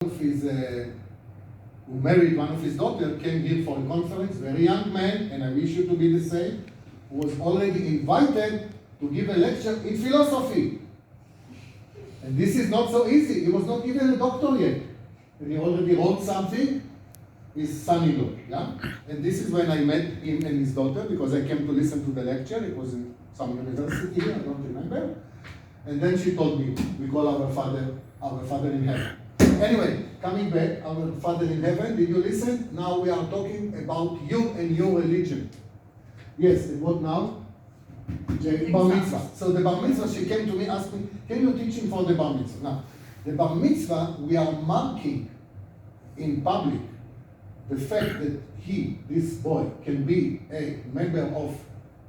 who married one of his daughters, came here for a conference, very young man, and I wish you to be the same, who was already invited to give a lecture in philosophy. And this is not so easy. He was not even a doctor yet. And he already wrote something, his son-in-law, yeah? And this is when I met him and his daughter, because I came to listen to the lecture. It was in some university here, I don't remember. And then she told me, we call our Father in heaven. Anyway, coming back, our Father in heaven, did you listen? Now we are talking about you and your religion. Yes, and what now? Bar mitzvah. So the bar mitzvah, she came to me, asked me, can you teach him for the bar mitzvah? Now, the bar mitzvah, we are marking in public the fact that this boy, can be a member of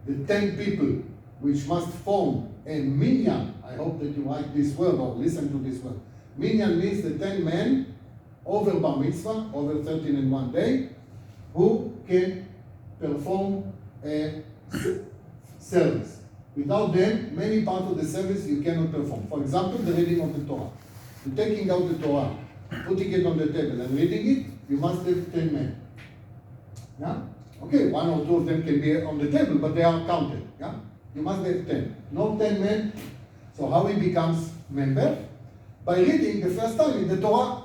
the 10 people which must form a minyan. I hope that you write this word or listen to this word. Minyan means the 10 men over bar mitzvah, over 13 in one day, who can perform a service. Without them, many parts of the service you cannot perform. For example, the reading of the Torah. You're taking out the Torah, putting it on the table and reading it, you must have 10 men. Yeah? Okay, one or two of them can be on the table, but they are counted. Yeah? You must have 10. No 10 men. So how he becomes member? By reading the first time in the Torah.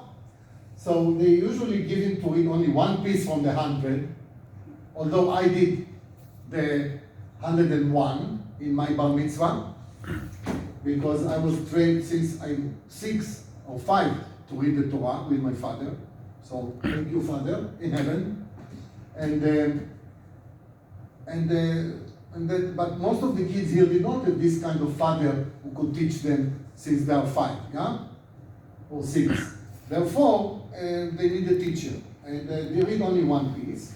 So they usually give him to read only one piece from the 100, although I did the 101 in my bar mitzvah, because I was trained since I'm 6 or 5 to read the Torah with my father. So thank you, Father in heaven. But most of the kids here did not have this kind of father who could teach them since they are 5, yeah, or 6. Therefore, they need a teacher, and they read only one piece,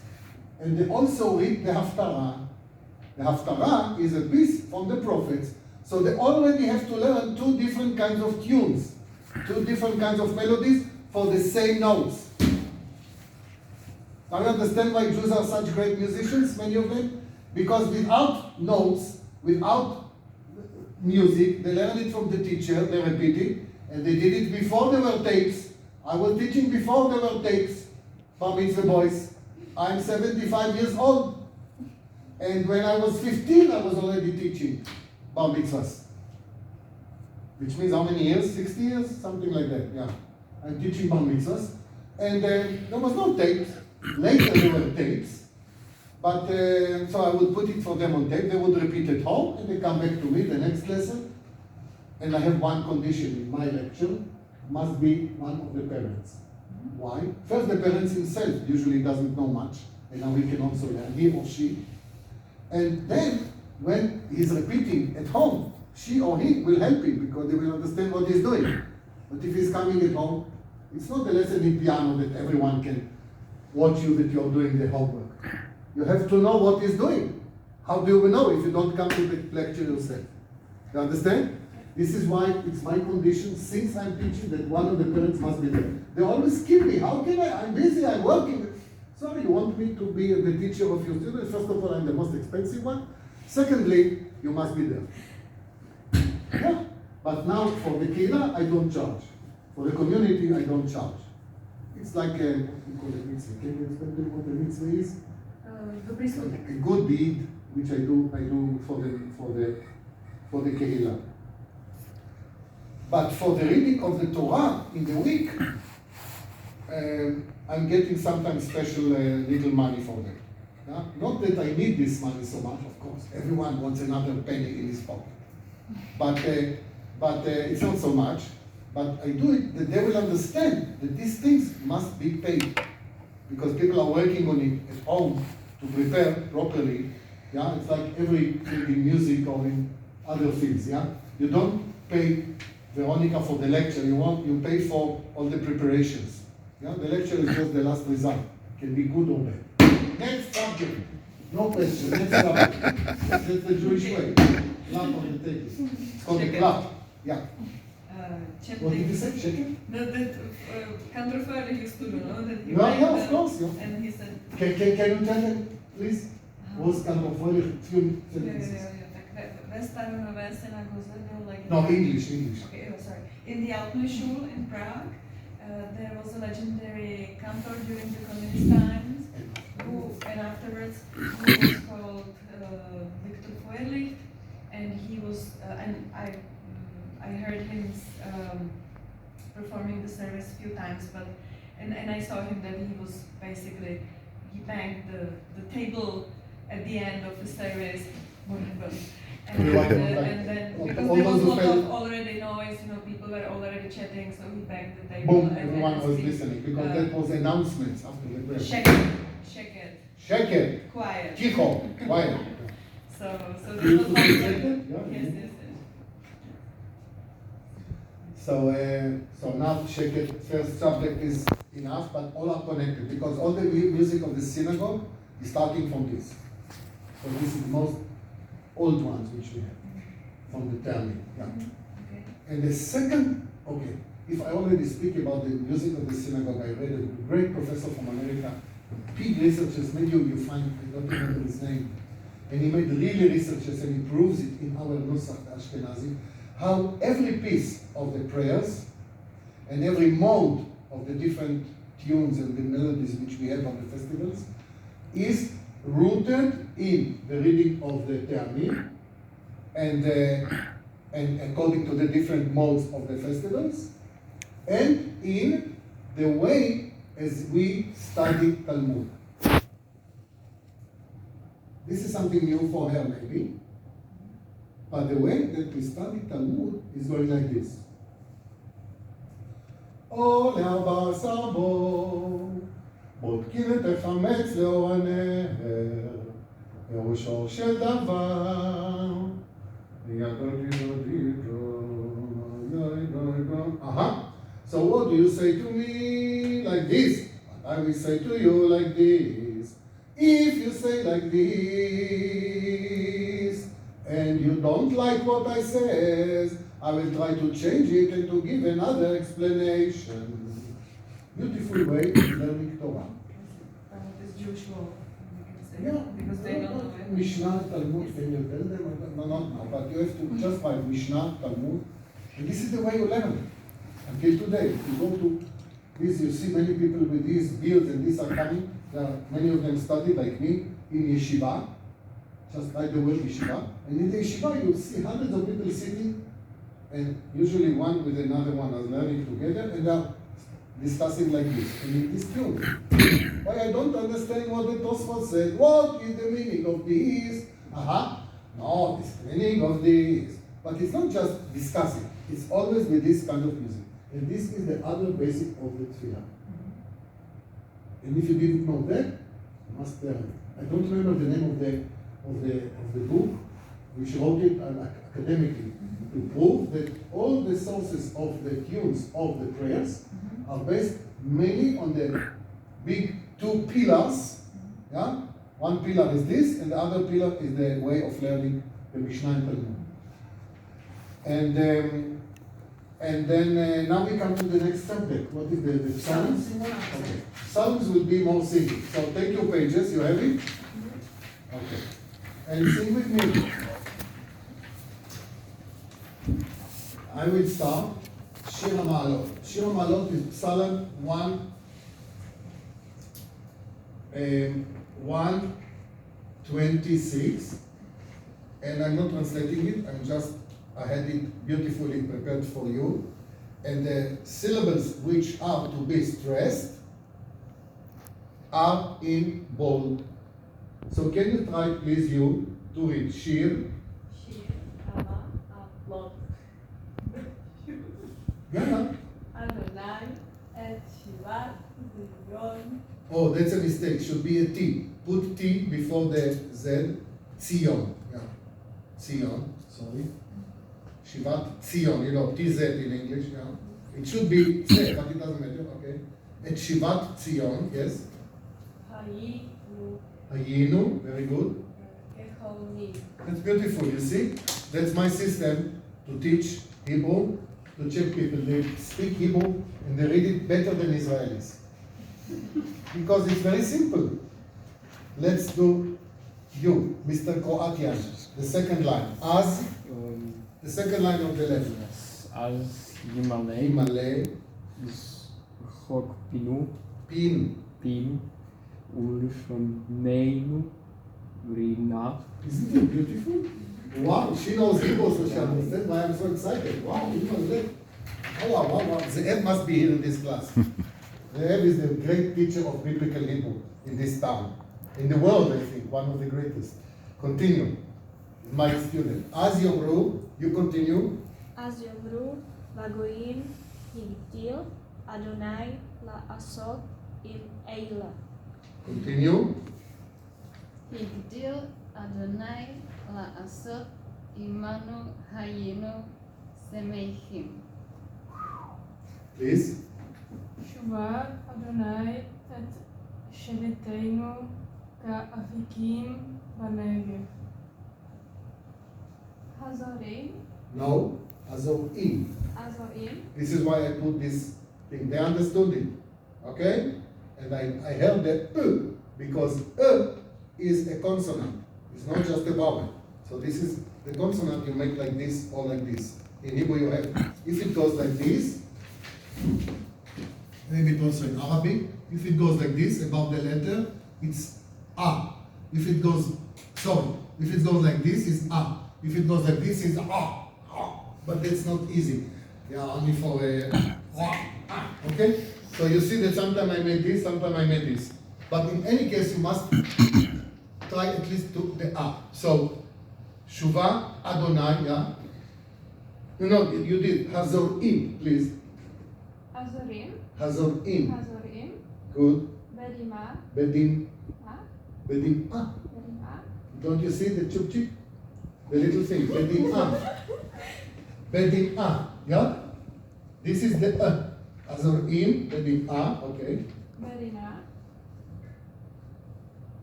and they also read the Haftarah. The Haftarah is a piece from the prophets, so they already have to learn 2 different kinds of tunes, 2 different kinds of melodies for the same notes. Now you understand why Jews are such great musicians, many of them? Because without notes, without music, they learn it from the teacher, they repeat it, and they did it before there were tapes. I was teaching before there were tapes, bar mitzvah boys. I'm 75 years old. And when I was 15, I was already teaching bar mitzvahs. Which means how many years? 60 years? Something like that, yeah. I'm teaching bar mitzvahs. And there was no tapes. Later there were tapes. But so I would put it for them on tape. They would repeat at home, and they come back to me the next lesson. And I have one condition in my lecture: must be one of the parents. Why? First, the parents himself usually doesn't know much, and now he can also learn, he or she. And then, when he's repeating at home, she or he will help him because they will understand what he's doing. But if he's coming at home, it's not a lesson in piano that everyone can watch you that you're doing the homework. You have to know what he's doing. How do you know if you don't come to the lecture yourself? You understand? This is why it's my condition, since I'm teaching, that one of the parents must be there. They always keep me. How can I? I'm busy, I'm working. Sorry, you want me to be the teacher of your students? First of all, I'm the most expensive one. Secondly, you must be there. Yeah. But now, for the kehillah, I don't charge. For the community, I don't charge. It's like what we call a mitzvah. Can you explain to me what a mitzvah is? A good deed, which I do for the kehillah. But for the reading of the Torah in the week, I'm getting sometimes special little money for them. Yeah? Not that I need this money so much, of course. Everyone wants another penny in his pocket. But it's not so much. But I do it that they will understand that these things must be paid. Because people are working on it at home to prepare properly. Yeah, it's like everything in music or in other fields. Yeah, you don't pay Veronika for the lecture. You pay for all the preparations. Yeah, the lecture is just the last result. Can be good or bad. Next subject. No question. Next subject. That's the Jewish way. Clap on the table. It's called a clap. Yeah. What did you say? Chicken? That Cantorial used to do, no? That he yeah, of course. Yeah. And he said... Can you tell them, please? What's Cantorial? Few sentences. Synagogue, like... No, English. Okay, sorry. In the Alpine Schule in Prague, there was a legendary cantor during the communist times, and afterwards, who was called Victor Feuerlicht, and he was, and I heard him performing the service a few times, but and I saw him that he was basically, he banged the table at the end of the service, whatever. And then because there was a lot of already noise, people were already chatting, so he banged the table. Boom, everyone was listening, because that was announcements after the prayer. Shake it. Quiet. Ticho, quiet. So this was like, yes. So now shake it, first subject is enough, but all are connected, because all the music of the synagogue is starting from this. So this is the most old ones which we have from the Talmud. Yeah. Okay. And the second, if I already speak about the music of the synagogue, I read a great professor from America, big researchers, maybe you find, I don't remember his name, and he made really researches and he proves it in our Nusach Ashkenazi, how every piece of the prayers and every mode of the different tunes and the melodies which we have on the festivals is rooted in the reading of the Te'amim and according to the different modes of the festivals, and in the way as we study Talmud. This is something new for her maybe, but the way that we study Talmud is going like this. או ל14 בו, בודקים את החמץ לאור הנר, פירושו של דבר. So what do you say to me? Like this. But I will say to you like this. If you say like this, and you don't like what I says, I will try to change it and to give another explanation. Beautiful way of learning Torah. This Jewish law, we can say. Yeah. Because they don't know it. Mishnah, Talmud, can you tell them? No, not now, but you have to just write Mishnah, Talmud. And this is the way you learn it. Until today, if you go to this, you see many people with these beards and these are coming. Many of them study, like me, in yeshiva. Just write the word yeshiva. And in the yeshiva, you see hundreds of people sitting, and usually one with another one are learning together, and they are discussing like this. And it is true. Why I don't understand what the Tosfot said. What is the meaning of this? No, this meaning of this. But it's not just discussing. It's always with this kind of music. And this is the other basic of the tefillah. And if you didn't know that, you must learn it. I don't remember the name of the book, which wrote it academically, to prove that all the sources of the tunes of the prayers are based mainly on the big two pillars. Yeah? One pillar is this, and the other pillar is the way of learning the Mishnah and Talmud. And then now we come to the next subject. What is the Psalms? Okay. Psalms will be more singing. So take your pages, you have it? Okay. And sing with me. I will start. Shir HaMa'alot. Shir HaMa'alot is Psalm 126. And I'm not translating it, I had it beautifully prepared for you. And the syllables which are to be stressed are in bold. So can you try, please, you, to read Shir? Shir HaMa'alot. Yeah. Adonai et Shivat Zion. Oh, that's a mistake. Should be a T. Put T before the Z. Zion. Yeah. Zion. Sorry. Shivat Zion. TZ in English. Yeah. It should be Z, but it doesn't matter. Okay. Et Shivat Zion. Yes. Hayinu. Very good. Kechonim. That's beautiful. You see, that's my system to teach Hebrew to Czech people. They speak Hebrew and they read it better than Israelis. Because it's very simple. Let's do you, Mr. Croatian, the second line. As, the second line of the left. As Yimalei Himalay, Schok Pinu, Pin. Pin, Ulfmeinu, Rina. Isn't it beautiful? Wow, she knows Hebrew, so she understands why I'm so excited. Wow, you know that. Oh, wow. Ze'ev must be here in this class. Ze'ev is the great teacher of biblical Hebrew in this town. In the world, I think, one of the greatest. Continue. My student. As Yomru, you continue. אז יאמרו לגויים הגדיל אדוני לעשות עם אלה. Continue. הגדיל אדוני לעשות עמנו היינו שמחים. Please. שובה אדוני את שבטנו כאפיקים בנגב. הזרים, No. Azorim. הזרים, This is why I put this thing. They understood it. Okay? And I held the because is a consonant. It's not just a vowel. So this is the consonant you make like this or like this. In Hebrew you have, if it goes like this, maybe it also in Arabic, if it goes like this above the letter, it's A. If it goes like this, it's A. If it goes like this, it's A. But that's not easy. Yeah, only for okay? So you see that sometimes I made this, sometimes I made this. But in any case, you must try at least to the A. So, Shuva Adonai, yeah? No, you did. Hazorim, please. הזרים, Hazorim. הזרים, Good. בדימה, Bedim. Bedim. בדימה, Don't you see the chupchik? The little thing. Bedim. Bedim. Yeah? This is the Hazorim. Bedim. Okay. בדינה,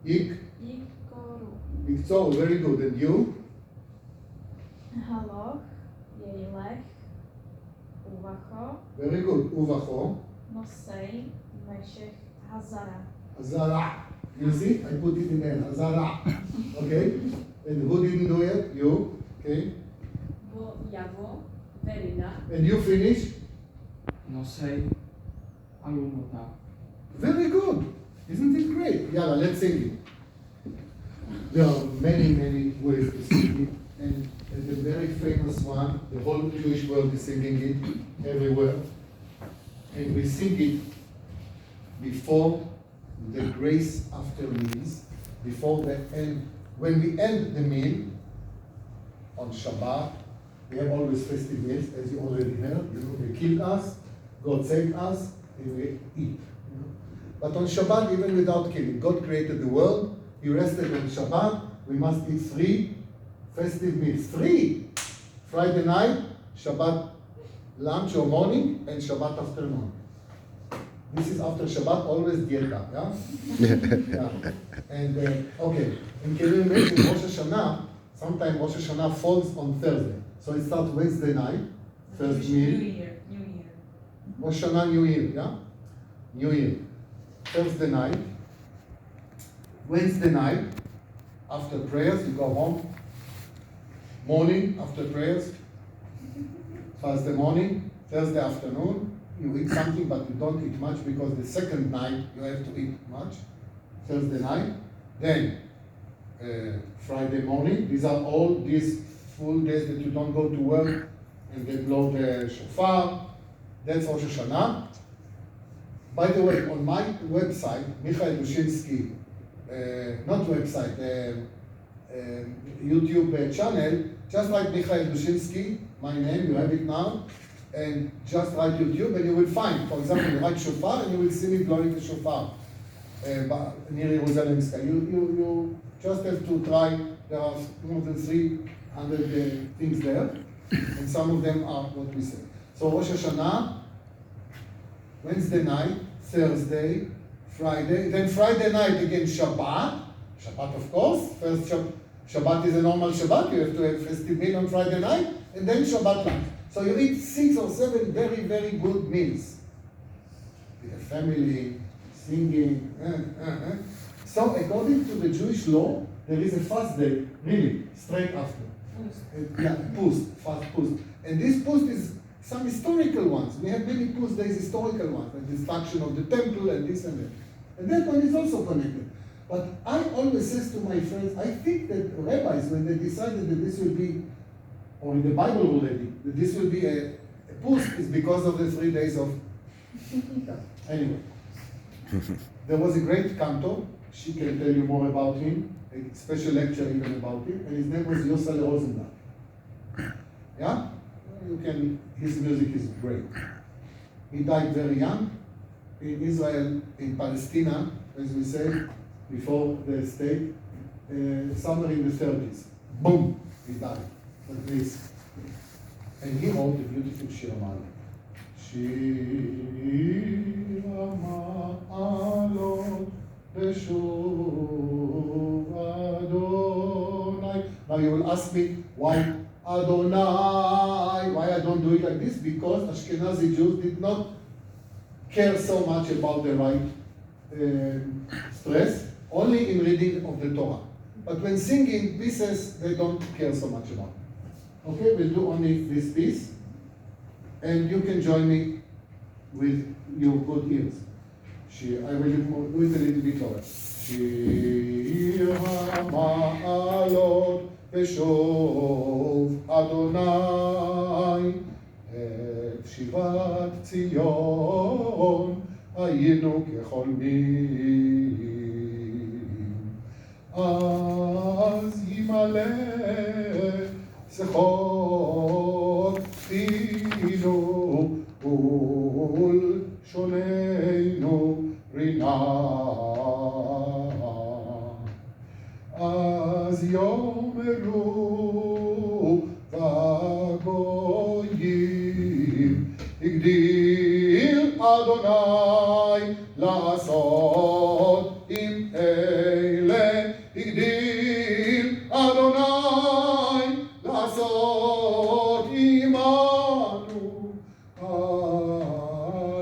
יקורו. So very good. And you? הלוך, ילך, ובכו, Very good. Uvacho. נושא, משך, הזרה. Hazara. You see? I put it in there. Hazara. Okay? And who didn't do it? You. Okay? בו יבוא, ורינה, And you finish? Nosei Alumota. Very good. Isn't it great? Yeah, let's sing it. There are many, many ways to sing it. And the very famous one, the whole Jewish world is singing it everywhere. And we sing it before the grace after meals, before the end. When we end the meal on Shabbat, we have always festive meals, as you already heard. You know, they killed us, God saved us, and we eat. You know. But on Shabbat, even without killing, God created the world. He rested on Shabbat. We must eat 3 festive meals. 3! Friday night, Shabbat lunch or morning, and Shabbat afternoon. This is after Shabbat, always dieta, yeah? Yeah. And, okay. And can you imagine Rosh Hashanah? Sometimes Rosh Hashanah falls on Thursday. So it starts Wednesday night, first New meal. Year. Rosh Hashanah, New Year, yeah? New Year. Thursday night. Wednesday night, after prayers, you go home. Morning, after prayers. Thursday morning. Thursday afternoon, you eat something, but you don't eat much because the second night you have to eat much. Thursday night. Then, Friday morning. These are all these full days that you don't go to work and they blow the shofar. That's Rosh Hashanah. By the way, on my website, Michael Dushinsky, not website, YouTube channel, just write Michael Dushinsky, my name, you have it now, and just write YouTube and you will find, for example, you write shofar and you will see me blowing the shofar near Jerusalem Sky. You just have to try, there are more than 300 things there, and some of them are what we say. So Rosh Hashanah, Wednesday night, Thursday, Friday, then Friday night again Shabbat. Shabbat, of course. First Shabbat is a normal Shabbat. You have to have festive meal on Friday night, and then Shabbat lunch. So you eat 6 or 7 very, very good meals. With the family, singing. So according to the Jewish law, there is a fast day, really, straight after. Pust, fast pust. And this pust is some historical ones. We have many Tuesdays historical ones, the destruction of the temple and this and that. And that one is also connected. But I always says to my friends, I think that rabbis, when they decided that this will be, or in the Bible already, that this will be a post, is because of the 3 days of. Yeah. Anyway, there was a great cantor. She can tell you more about him, a special lecture even about him, and his name was Yosel Rosenberg. Yeah? You can, his music is great. He died very young in Israel, in Palestine, as we say, before the state, somewhere in the 30s. Boom! He died. Like this. And he wrote a beautiful Shir Ma'alot. Shir Ma'alot Beshuv Adonai. Now you will ask me, why Adonai? Why I don't do it like this? Because Ashkenazi Jews did not care so much about the right stress, only in reading of the Torah. But when singing pieces, they don't care so much about. Okay, we'll do only this piece, and you can join me with your good ears. I will do it a little bit lower. Shir Ma'alot Beshov Adonai את שיבת ציון היינו כחולמים אז ימלא שיחות פינו ולשוננו רינה אז יאמרו והגויים הגדיל אדוני לעשות עם אלה הגדיל אדוני לעשות עמנו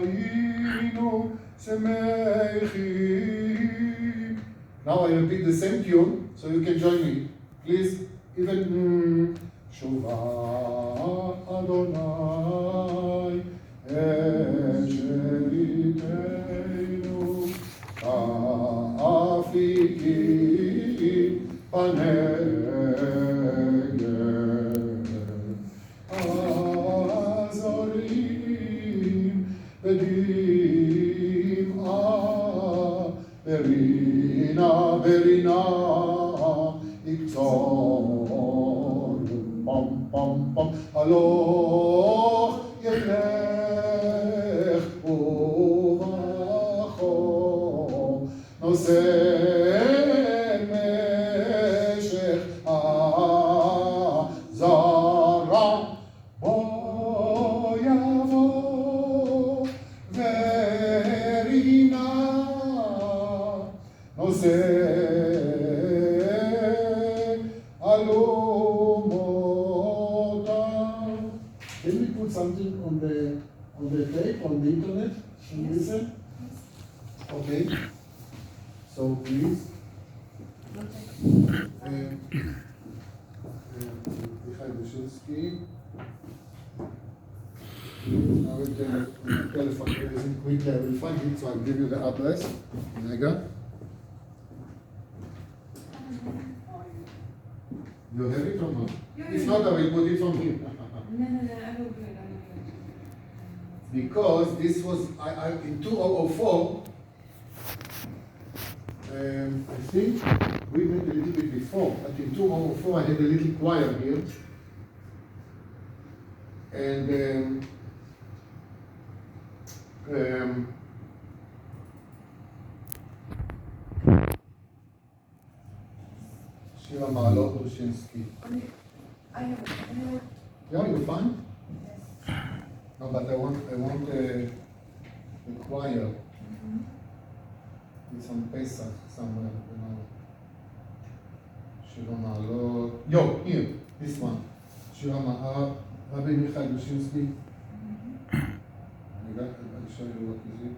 היינו שמחים. Now I repeat the same tune so you can join me. Please, even Shuvah Adonai et sheritenu afiki paneged azorim bedim'a berina berina iktzor pam pam pam הלוך ילך וברכו נושא משך הזרע בוא יבוא ורינה נושא something on the tape, on the internet, and listen? Okay. So please. Michael Dushinsky. I will tell you telephone everything quickly. I will find it, so I'll give you the address. Mega. You have it or not? If not, I will put it from here. No, I will do it. Because this was, in 2004, I think we met a little bit before, but in 2004 I had a little choir here. And Shira Ma'alot Dushinsky. I have Yeah, you fine? No, but I want the choir with some Pesach somewhere, you know. Shira Ma'alot. Yo, here, this one. Shira Ma'alot, Rabbi Michael Dushinsky. I'll show you what is it.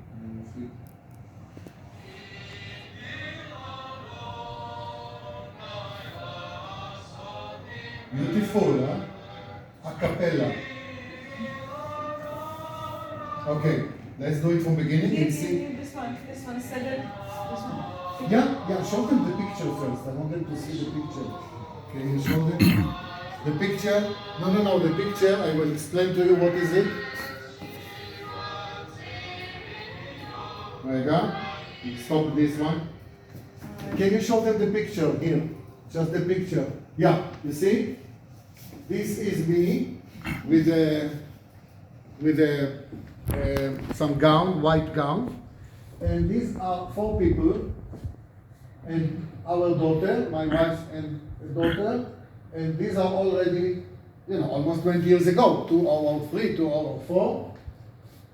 Beautiful, huh? A cappella. Okay, let's do it from beginning. Here, You see? here, this one, Seder, this one. Yeah, show them the picture first. I want them to see the picture. Can you show them the picture? No, the picture. I will explain to you what is it. Rega, stop this one. Can you show them the picture here? Just the picture. Yeah, you see? This is me with some gown, white gown, and these are 4 people, and our daughter, my wife and daughter, and these are already, almost 20 years ago, 2003, 2004,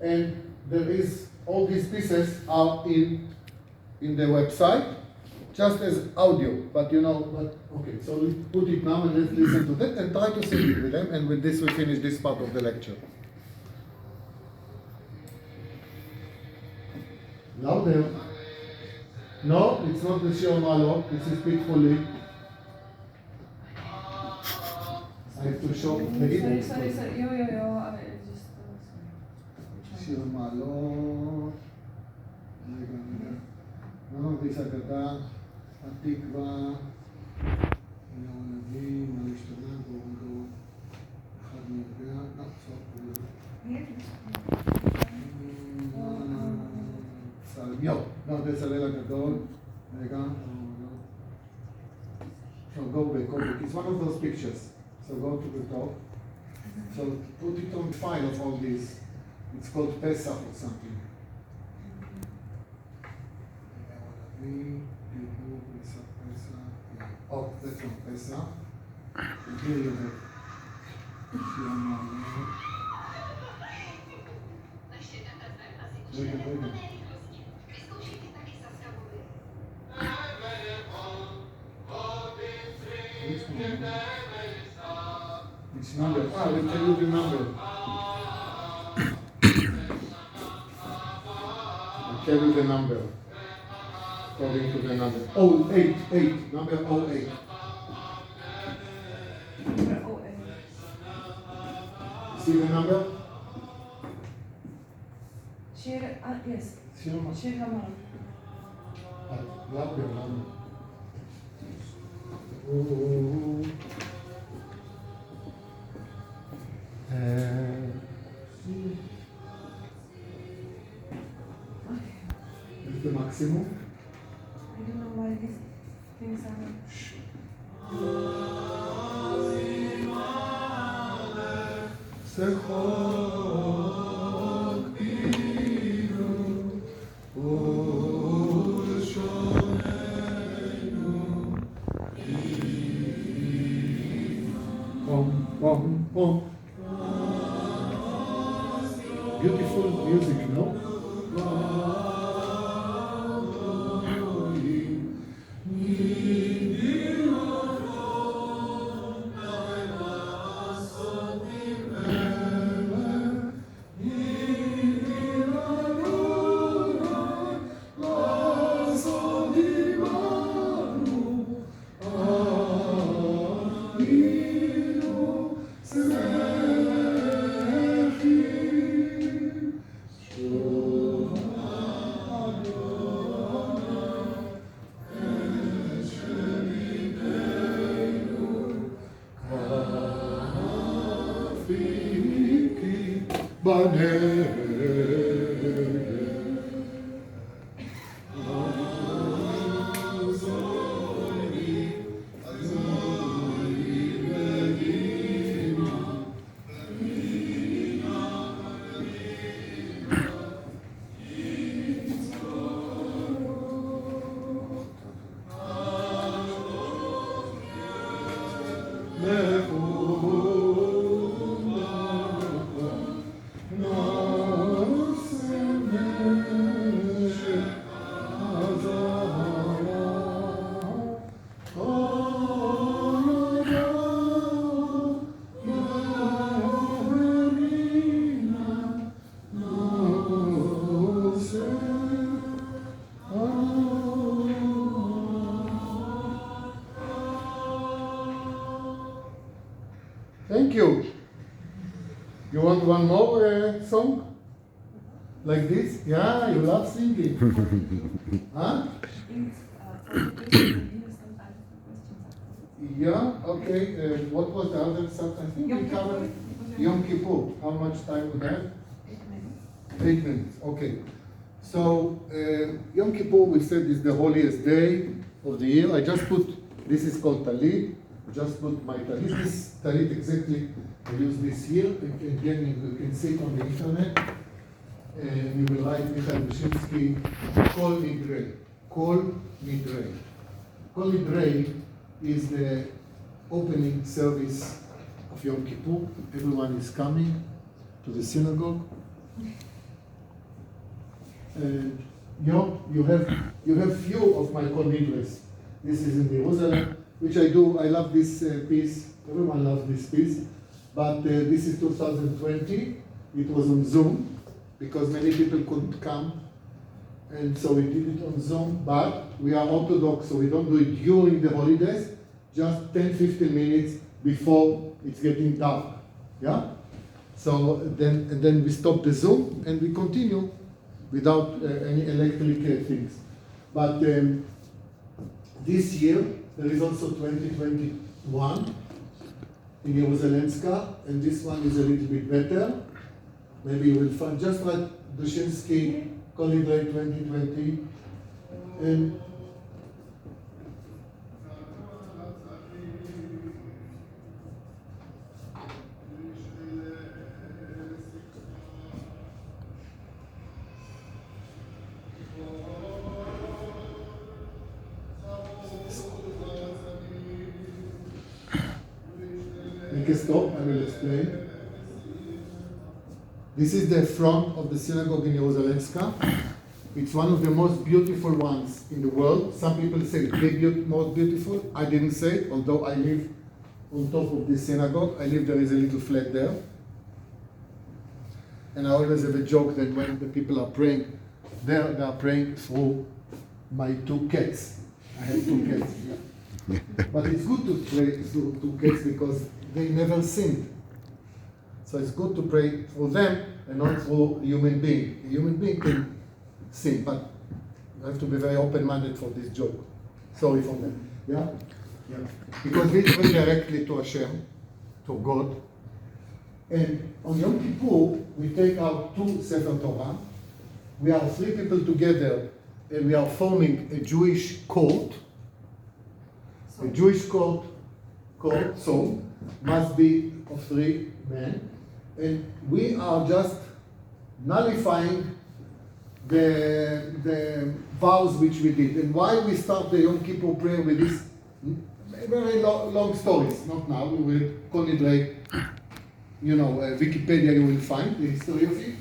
and there is all these pieces are in the website, just as audio, but okay, so we put it now and let's listen to that and try to sing it with them, and with this we finish this part of the lecture. Louder. No, it's not the Shir Malo, this is peacefully. I have to show the Sorry, yo, I just, Shir Malo. No, this Agada, Atikva, הנביא, מה להשתנה, בואו אחד מרפאה, לא, זה הליל הגדול, רגע, so go back, it's one of those pictures, so go to the top, so put it on file of all this, it's called Pesach or something. Oh, that's not Pesach. And here you have Shir Malo. Wait. Which number? I will tell you the number. I'll tell you the number. According to the number. 088. Number 08. See the number? Yes. Shir Hamal. Louder. Is the maximum? I don't know why these things are. Beautiful music, no? Thank you. You want one more song? Like this? Yeah, you love singing. Huh? Yeah, okay. What was the other subject? I think we covered Yom Kippur. How much time we have? 8 minutes, okay. So, Yom Kippur, we said, is the holiest day of the year. I just put, this is called talit. Just put my talit. This talit exactly, I use this here. Again, you can see it on the internet. And you will write Michael Dushinsky, Kol Nidrei. Kol Nidrei. Kol Nidrei is the opening service of Yom Kippur. Everyone is coming to the synagogue. And you have few of my Kol Nidreis. This is in Jerusalem, which I do. I love this piece. Everyone loves this piece. But this is 2020. It was on Zoom because many people couldn't come. And so we did it on Zoom. But we are Orthodox, so we don't do it during the holidays, just 10-15 minutes before it's getting dark. Yeah? So then we stop the Zoom and we continue without any electric things. But this year, there is also 2021 in Jerusalemska, and this one is a little bit better. Maybe you will find, just like Dushinsky, Kol Nidrei 2020, and make a stop, I will explain. This is the front of the synagogue in Jerusalemska. It's one of the most beautiful ones in the world. Some people say the most beautiful. I didn't say it, although I live on top of this synagogue. I live, there is a little flat there. And I always have a joke that when the people are praying, they are praying through my 2 cats. I have 2 cats. Yeah. But it's good to pray through 2 cats because they never sin. So it's good to pray through them and not through a human being. A human being can sin, but you have to be very open-minded for this joke. Sorry for that. Yeah? Yeah. Because we pray directly to Hashem, to God. And on Yom Kippur, we take out 2 Sefer Torah. We are 3 people together and we are forming a Jewish court. A Jewish court so must be of 3 men. And we are just nullifying the vows which we did. And why we start the Yom Kippur prayer with this very long stories. Not now, we will Kol Nidrei, Wikipedia you will find the history of it.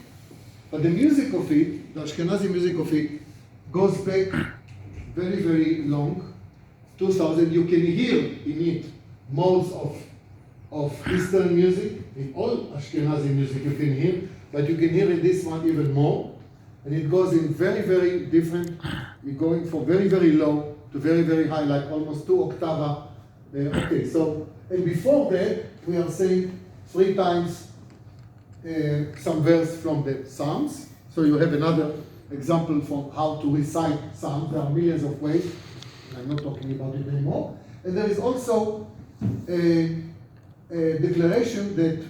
But the music of it, the Ashkenazi music of it, goes back very, very long. 2000, you can hear in it modes of Eastern music, in all Ashkenazi music you can hear, but you can hear in this one even more. And it goes in very, very different, we're going from very, very low to very, very high, like almost 2 octava. Okay, so, and before that, we are saying 3 times some verse from the Psalms. So you have another example for how to recite Psalms. There are millions of ways. I'm not talking about it anymore. And there is also a declaration that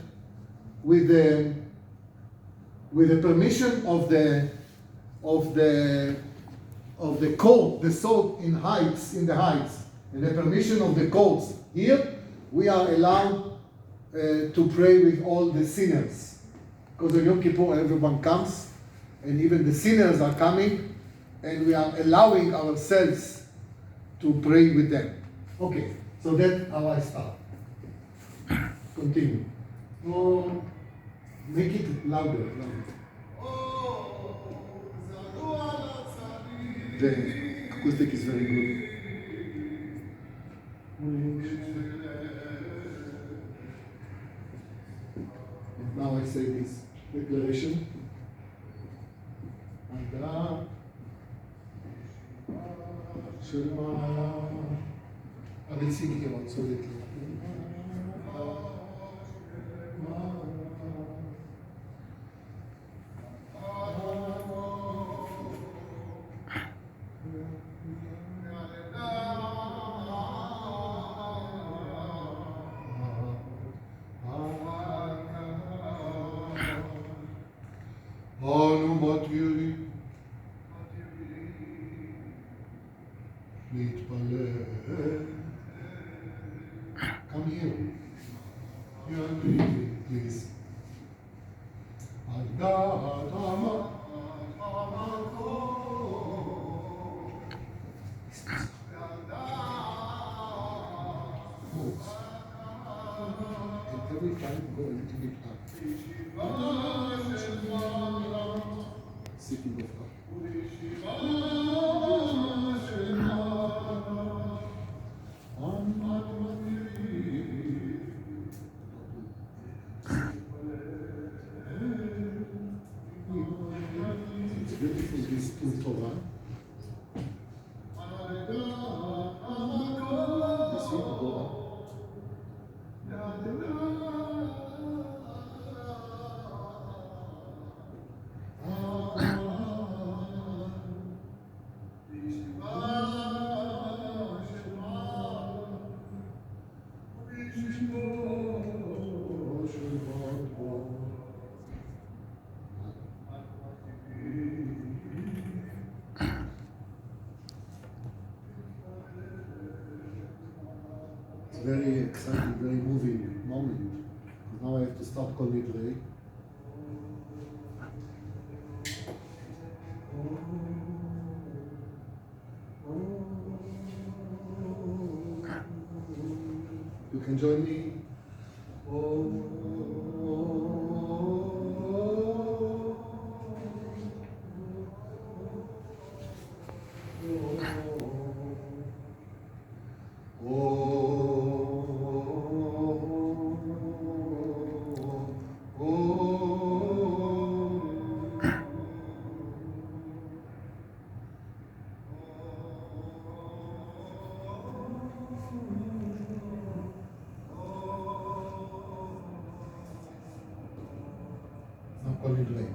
with the permission of the court, the salt in the heights, and the permission of the courts here, we are allowed to pray with all the sinners. Because on Yom Kippur everyone comes, and even the sinners are coming, and we are allowing ourselves to pray with them. Okay, so that's how I start. Continue. Oh, make it louder. The acoustic is very good. And now I say this declaration. And I will sing here also a little. להתפלל. Come here. Here, please. על דעת המקום. And every time go a little bit up. Sitting of God. It's beautiful, this two Torah. This one go up. Very exciting, very moving moment. Now I have to start Kol Nidrei. You can join me. Now Kol Nidrei.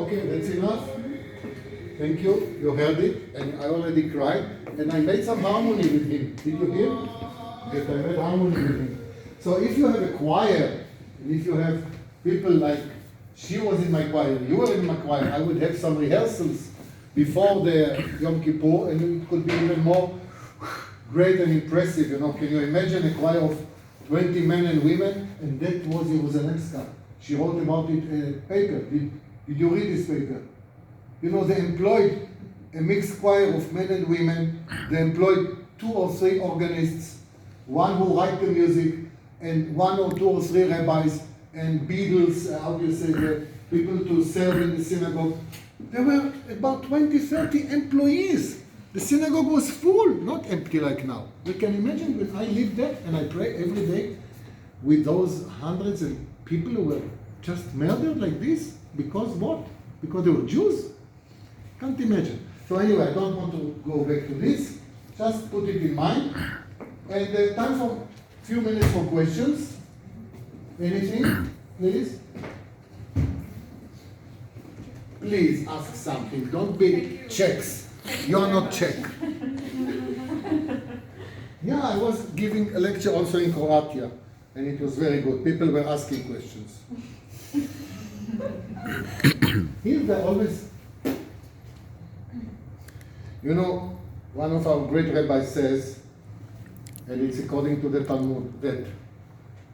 Okay, that's enough. Thank you. You heard it, and I already cried, and I made some harmony with him. Did you hear? Yes, I made harmony with him. So if you have a choir, and if you have people like she was in my choir, you were in my choir, I would have some rehearsals before the Yom Kippur, and it could be even more great and impressive. You know, can you imagine a choir of 20 men and women? And that was Yerushalayim. She wrote about it in a paper. Did you read this paper? You know, they employed a mixed choir of men and women. They employed 2 or 3 organists, one who write the music, and 1 or 2 or 3 rabbis, and beadles, how do you say, the people to serve in the synagogue. There were about 20, 30 employees. The synagogue was full, not empty like now. You can imagine when I lived there and I pray every day with those hundreds of people who were just murdered like this. Because what? Because they were Jews? Can't imagine. So anyway, I don't want to go back to this. Just put it in mind. And time for a few minutes for questions. Anything, please? Please ask something. Don't be Czechs. You are not Czech. Yeah, I was giving a lecture also in Croatia, and it was very good. People were asking questions. Here they always, you know, one of our great rabbis says, and it's according to the Talmud, that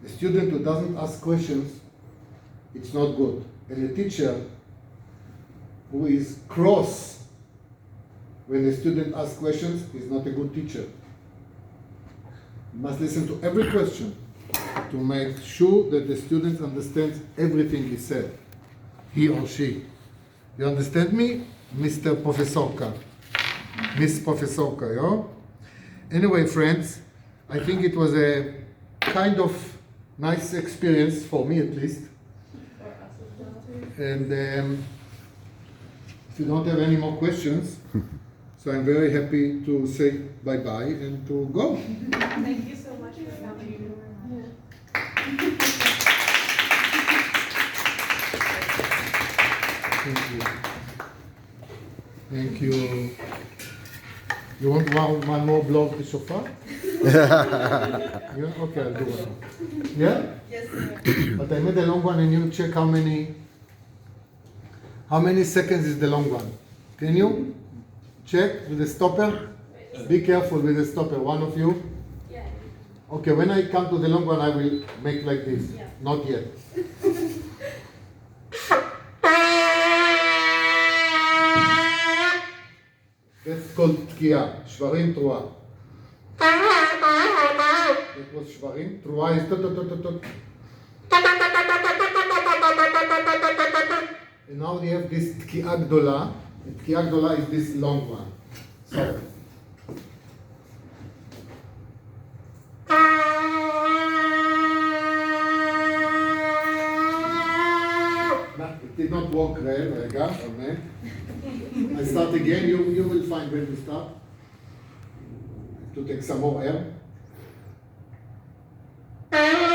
a student who doesn't ask questions, it's not good. And a teacher who is cross when the student asks questions is not a good teacher. You must listen to every question to make sure that the student understands everything he said, he or she. You understand me, Mr. Professorka? Miss Professorka, yeah? Anyway, friends, I think it was a kind of nice experience, for me at least. And if you don't have any more questions, so I'm very happy to say bye-bye and to go. Thank you so much for coming. Thank you. Thank you. You want one more blow of the shofar? Yeah? Okay, I'll do one. Yeah? Yes, sir. But I made a long one and you check how many seconds is the long one. Can you check with the stopper? Be careful with the stopper, one of you. Yeah. Okay, when I come to the long one, I will make like this. Yeah. Not yet. That's called tkiya, shvarim truah. That was shvarim. Truah is tut. And now we have this tkiya gdola. Tkiya gdola is this long one. So. It did not work well, רגע, amen. I start again, you will find when to start. To take some more air. Wow.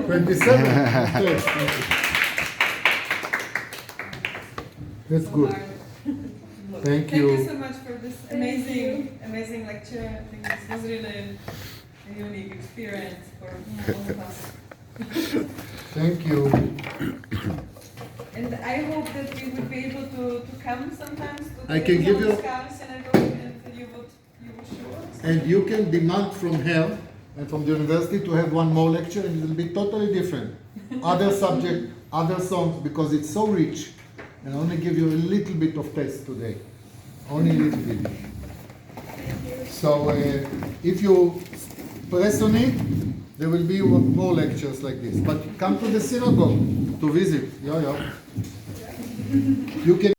27. Okay. That's good. Thank Thank you. you so much for this amazing lecture. I think this was really a unique experience for all of us. Thank you. And I hope that we would be able to come sometimes to I can give you- Synagogue and you would show us. And you can demand from her and from the university to have one more lecture, and it will be totally different. Other subject, other songs, because it's so rich. And I only give you a little bit of taste today. Only a little bit. So if you press on it, there will be more lectures like this. But come to the synagogue to visit. Yeah. You can